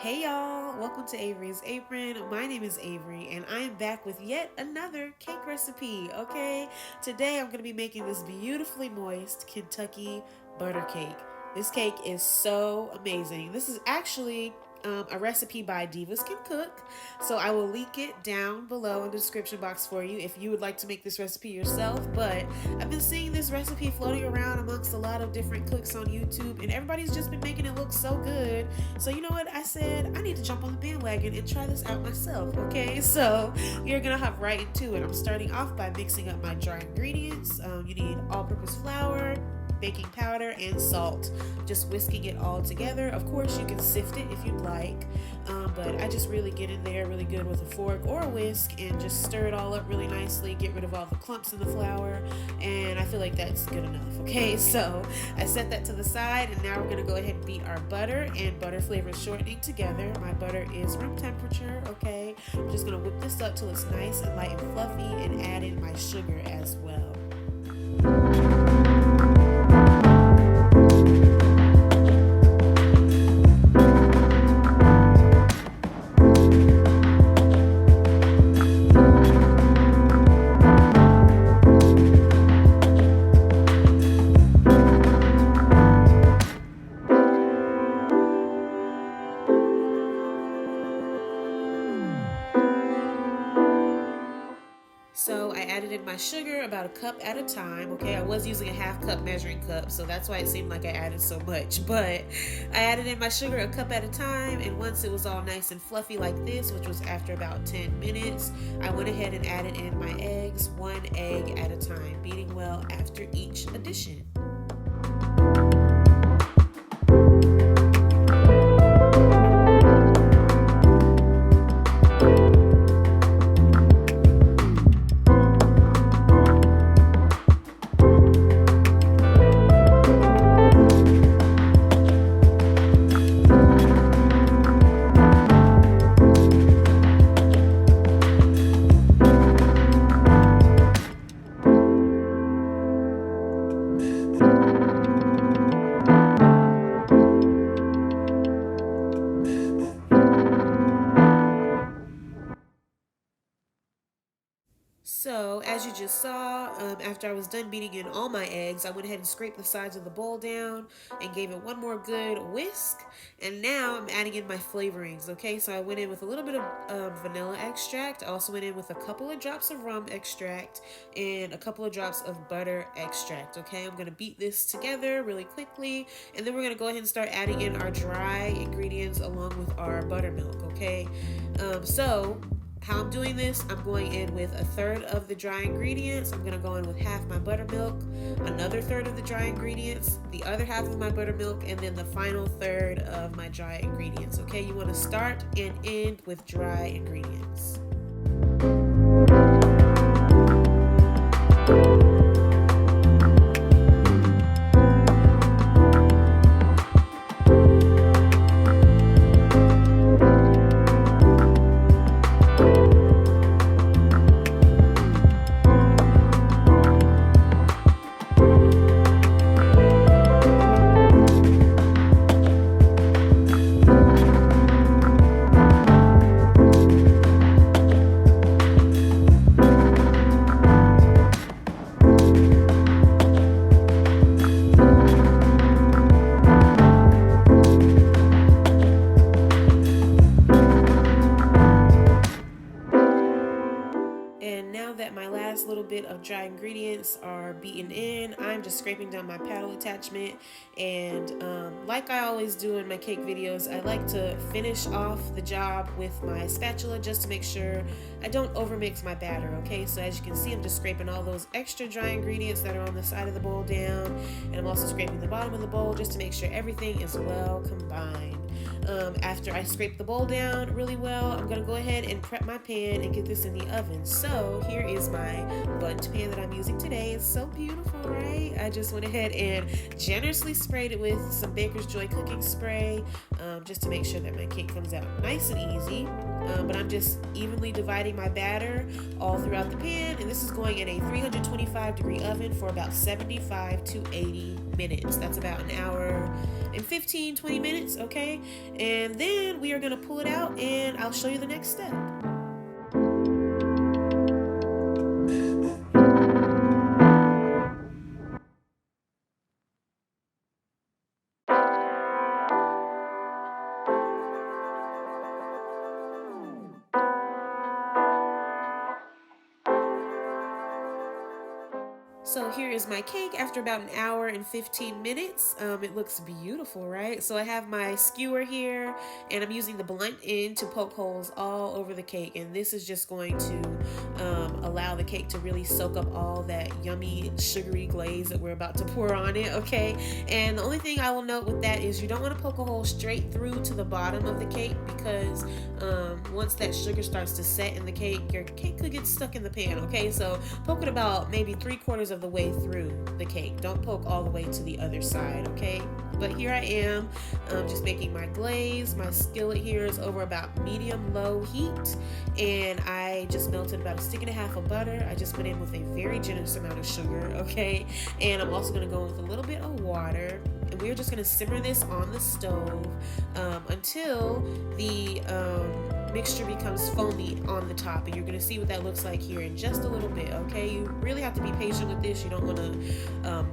Hey y'all, welcome to Avery's Apron. My name is Avery and I am back with yet another cake recipe, okay? Today I'm going to be making this beautifully moist Kentucky butter cake. This cake is so amazing. This is actually a recipe by Divas Can Cook, so I will link it down below in the description box for you if you would like to make this recipe yourself. But I've been seeing this recipe floating around amongst a lot of different cooks on YouTube, and everybody's just been making it look so good. So you know what? I said I need to jump on the bandwagon and try this out myself, okay? So we're gonna hop right into it. I'm starting off by mixing up my dry ingredients. You need all-purpose flour, baking powder, and salt. Just whisking it all together. Of course, you can sift it if you'd like, but I just really get in there really good with a fork or a whisk and just stir it all up really nicely, get rid of all the clumps in the flour, and I feel like that's good enough. Okay, so I set that to the side, and now we're gonna go ahead and beat our butter and butter flavor shortening together. My butter is room temperature, okay? I'm just gonna whip this up till it's nice and light and fluffy and add in my sugar as well. So I added in my sugar about a cup at a time. Okay, I was using a half cup measuring cup, so that's why it seemed like I added so much. But I added in my sugar a cup at a time, and once it was all nice and fluffy like this, which was after about 10 minutes, I went ahead and added in my eggs, one egg at a time, beating well after each addition. So, as you just saw, after I was done beating in all my eggs, I went ahead and scraped the sides of the bowl down and gave it one more good whisk. And now I'm adding in my flavorings, okay? So I went in with a little bit of vanilla extract. I also went in with a couple of drops of rum extract and a couple of drops of butter extract, okay? I'm going to beat this together really quickly. And then we're going to go ahead and start adding in our dry ingredients along with our buttermilk, okay? How I'm doing this, I'm going in with a third of the dry ingredients. I'm going to go in with half my buttermilk, another third of the dry ingredients, the other half of my buttermilk, and then the final third of my dry ingredients. Okay, you want to start and end with dry ingredients. And now that my last little bit of dry ingredients are beaten in, I'm just scraping down my paddle attachment. And like I always do in my cake videos, I like to finish off the job with my spatula just to make sure I don't overmix my batter, okay? So as you can see, I'm just scraping all those extra dry ingredients that are on the side of the bowl down. And I'm also scraping the bottom of the bowl just to make sure everything is well combined. After I scrape the bowl down really well, I'm going to go ahead and prep my pan and get this in the oven. So here is my bundt pan that I'm using today. It's so beautiful, right? I just went ahead and generously sprayed it with some Baker's Joy cooking spray just to make sure that my cake comes out nice and easy. But I'm just evenly dividing my batter all throughout the pan, and this is going in a 325-degree oven for about 75 to 80 minutes. That's about an hour and 15, 20 minutes, okay? And then we are gonna pull it out and I'll show you the next step. So here is my cake after about an hour and 15 minutes. It looks beautiful, right? So I have my skewer here and I'm using the blunt end to poke holes all over the cake. And this is just going to allow the cake to really soak up all that yummy sugary glaze that we're about to pour on it, okay? And the only thing I will note with that is you don't want to poke a hole straight through to the bottom of the cake because once that sugar starts to set in the cake, your cake could get stuck in the pan, okay? So poke it about maybe 3/4 of the way through the cake. Don't poke all the way to the other side, okay? But here I am, just making my glaze. My skillet here is over about medium-low heat, and I just melted about 1.5 sticks of butter. I just went in with a very generous amount of sugar, okay? And I'm also gonna go with a little bit of water, and we're just gonna simmer this on the stove until the mixture becomes foamy on the top, and you're going to see what that looks like here in just a little bit, okay? You really have to be patient with this. You don't want to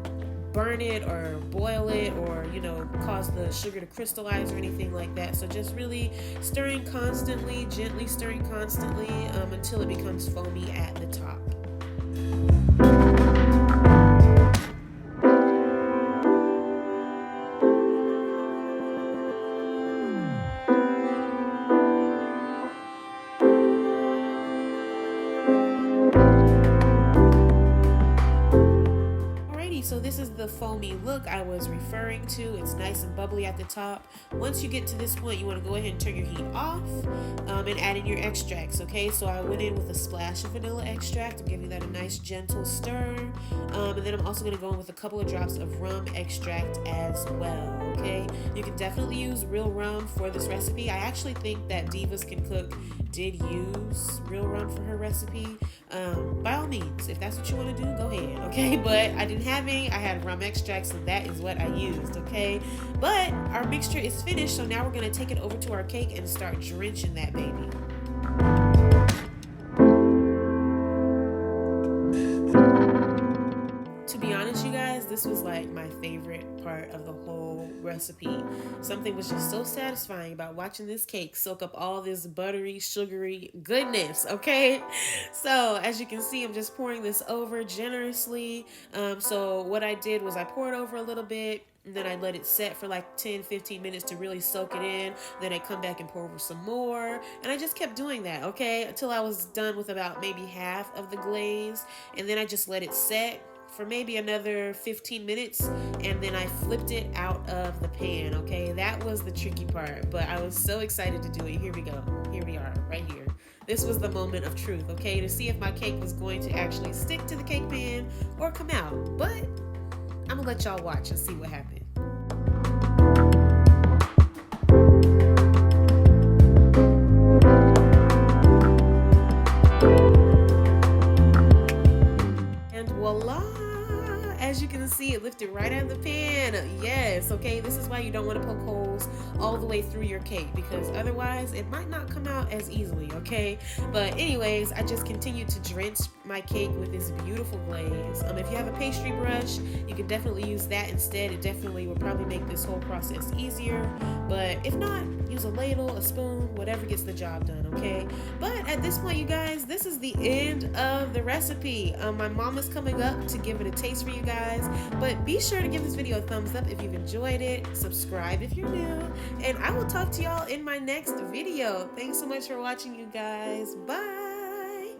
burn it or boil it or, you know, cause the sugar to crystallize or anything like that. So just really stirring constantly, gently stirring constantly until it becomes foamy at the top. So this is the foamy look I was referring to. It's nice and bubbly at the top. Once you get to this point, you want to go ahead and turn your heat off and add in your extracts, okay? So I went in with a splash of vanilla extract. I'm giving that a nice gentle stir. And then I'm also going to go in with a couple of drops of rum extract as well, okay? You can definitely use real rum for this recipe. I actually think that Divas Can Cook did use real rum for her recipe. By all means, if that's what you want to do, go ahead, okay? But I didn't have any. I had rum extract, so that is what I used, okay? But our mixture is finished, so now we're going to take it over to our cake and start drenching that baby. To be honest, you guys, this was like my favorite part of the whole recipe. Something was just so satisfying about watching this cake soak up all this buttery, sugary goodness, okay? So as you can see, I'm just pouring this over generously. So what I did was I poured over a little bit, and then I let it set for like 10-15 minutes to really soak it in. Then I come back and pour over some more, and I just kept doing that, okay, until I was done with about maybe half of the glaze. And then I just let it set for maybe another 15 minutes, and then I flipped it out of the pan, okay? That was the tricky part, but I was so excited to do it. Here we go. Here we are, right here. This was the moment of truth, okay? To see if my cake was going to actually stick to the cake pan or come out. But I'm gonna let y'all watch and see what happened. And voila! As you can see, it lifted right out of the pan. Yes, okay, this is why you don't want to poke holes all the way through your cake, because otherwise it might not come out as easily, okay? But anyways, I just continued to drench my cake with this beautiful glaze. If you have a pastry brush, you can definitely use that instead. It definitely will probably make this whole process easier. But if not, use a ladle, a spoon, whatever gets the job done, okay? But at this point, you guys, this is the end of the recipe. My mom is coming up to give it a taste for you guys. But be sure to give this video a thumbs up if you've enjoyed it. Subscribe if you're new. And I will talk to y'all in my next video. Thanks so much for watching, you guys. Bye.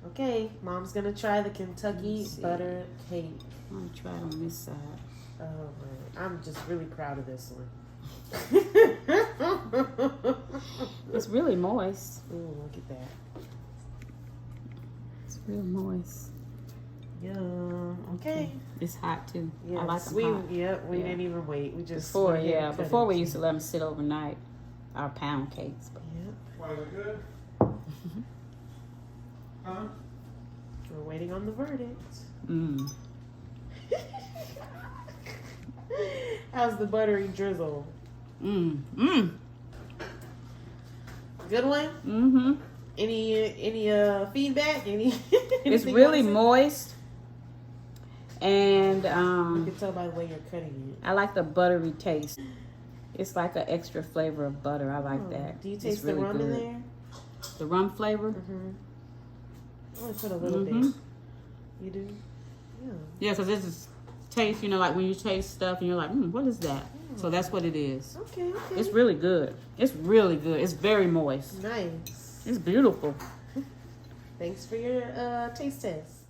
Okay, Mom's gonna try the Kentucky butter cake. I'm gonna try it on this side. Oh man, I'm just really proud of this one. It's really moist. Ooh, look at that. It's real moist. Yum. Okay. It's hot too. Yes, I like them hot. Yep, we didn't even wait. We just before we used to let them sit overnight, our pound cakes. But. Yep. Was it good? We're waiting on the verdict. Mm. How's the buttery drizzle? Mm. Mm. Good one? Mm-hmm. Any feedback? It's really moist. And you can tell by the way you're cutting it. I like the buttery taste. It's like an extra flavor of butter. I like that. Do you It's taste really the rum good. in there? The rum flavor? Mm-hmm. I only put a little bit. You do? Yeah. Yeah, because this is taste, you know, like when you taste stuff and you're like, what is that? So that's what it is. Okay. It's really good. It's really good. It's very moist. Nice. It's beautiful. Thanks for your taste test.